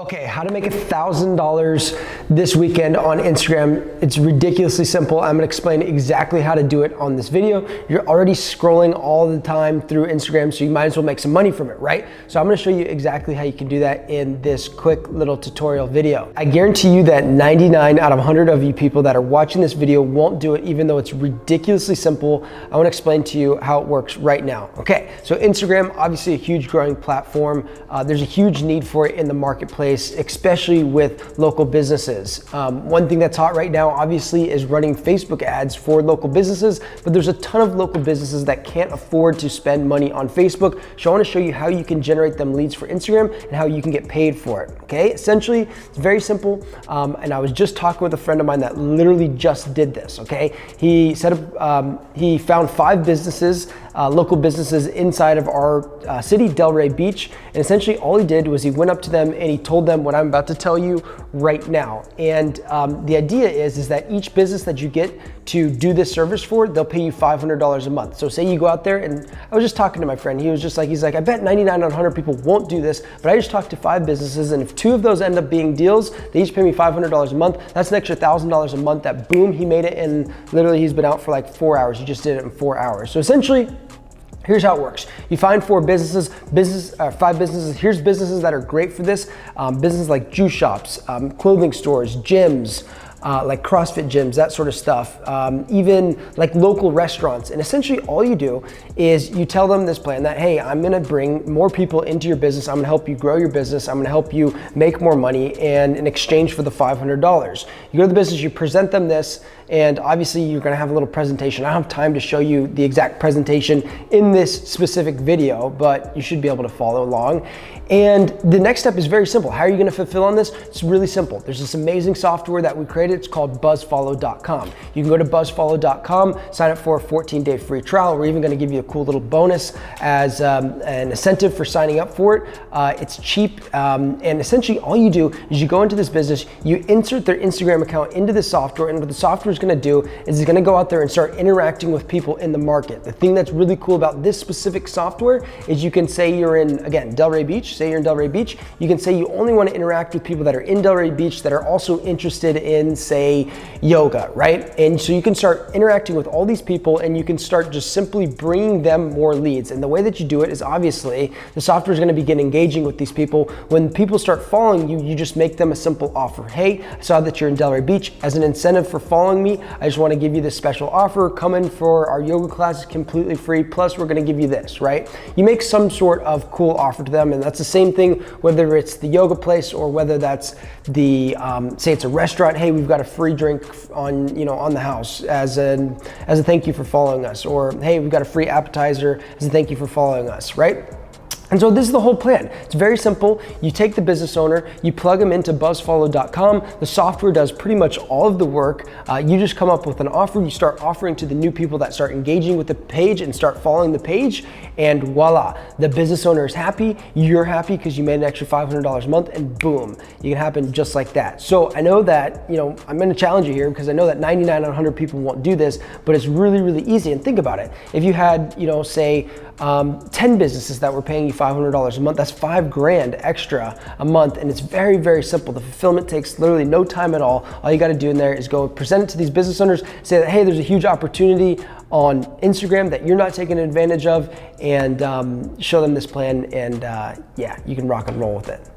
Okay, how to make $1,000 this weekend on Instagram. It's ridiculously simple. I'm gonna explain exactly how to do it on this video. You're already scrolling all the time through Instagram, so you might as well make some money from it, right? So I'm gonna show you exactly how you can do that in this quick little tutorial video. I guarantee you that 99 out of 100 of you people that are watching this video won't do it, even though it's ridiculously simple. I wanna explain to you how it works right now. Okay, so Instagram, obviously a huge growing platform. There's a huge need for it in the marketplace, especially with local businesses. One thing that's hot right now, obviously, is running Facebook ads for local businesses, but there's a ton of local businesses that can't afford to spend money on Facebook. So I wanna show you how you can generate them leads for Instagram and how you can get paid for it, okay? Essentially, it's very simple, and I was just talking with a friend of mine that literally just did this, okay? He found 5 businesses, local businesses inside of our city, Delray Beach, and essentially all he did was he went up to them and he told them what I'm about to tell you right now. And the idea is that each business that you get to do this service for, they'll pay you $500 a month. So say you go out there, and I was just talking to my friend, he's like, I bet 99 out of 100 people won't do this, but I just talked to 5 businesses, and if 2 of those end up being deals, they each pay me $500 a month. That's an extra $1,000 a month that boom, he made it in, literally he's been out for like 4 hours. He just did it in 4 hours. So essentially, here's how it works. You find 5 businesses. Here's businesses that are great for this. Businesses like juice shops, clothing stores, gyms, like CrossFit gyms, that sort of stuff, even like local restaurants. And essentially all you do is you tell them this plan that, hey, I'm gonna bring more people into your business. I'm gonna help you grow your business. I'm gonna help you make more money, and in exchange for the $500. You go to the business, you present them this, and obviously you're gonna have a little presentation. I don't have time to show you the exact presentation in this specific video, but you should be able to follow along. And the next step is very simple. How are you gonna fulfill on this? It's really simple. There's this amazing software that we created. It's called buzzfollow.com. You can go to buzzfollow.com, sign up for a 14-day free trial. We're even gonna give you a cool little bonus as an incentive for signing up for it. It's cheap, and essentially all you do is you go into this business, you insert their Instagram account into the software, and what the software is gonna do is it's gonna go out there and start interacting with people in the market. The thing that's really cool about this specific software is you can say you're in, again, Delray Beach, say you're in Delray Beach, you can say you only wanna interact with people that are in Delray Beach that are also interested in, say, yoga, right? And so you can start interacting with all these people, and you can start just simply bringing them more leads. And the way that you do it is obviously the software is gonna begin engaging with these people. When people start following you, you just make them a simple offer. Hey, I saw that you're in Delray Beach. As an incentive for following me, I just wanna give you this special offer. Come in for our yoga class, completely free, plus we're gonna give you this, right? You make some sort of cool offer to them, and that's the same thing whether it's the yoga place or whether that's the, say it's a restaurant. Hey, we've got a free drink on the house as a thank you for following us, or hey, we've got a free appetizer as a thank you for following us, right? And so this is the whole plan. It's very simple. You take the business owner, you plug them into buzzfollow.com. The software does pretty much all of the work. You just come up with an offer. You start offering to the new people that start engaging with the page and start following the page, and voila, the business owner is happy. You're happy because you made an extra $500 a month, and boom, you can happen just like that. So I know that, I'm gonna challenge you here because I know that 99 out of 100 people won't do this, but it's really, really easy. And think about it. If you had, say, 10 businesses that were paying you $500 a month, that's $5 grand extra a month, and it's very, very simple. The fulfillment takes literally no time at all. All you got to do in there is go present it to these business owners, say that, hey, there's a huge opportunity on Instagram that you're not taking advantage of, and show them this plan, and yeah, you can rock and roll with it.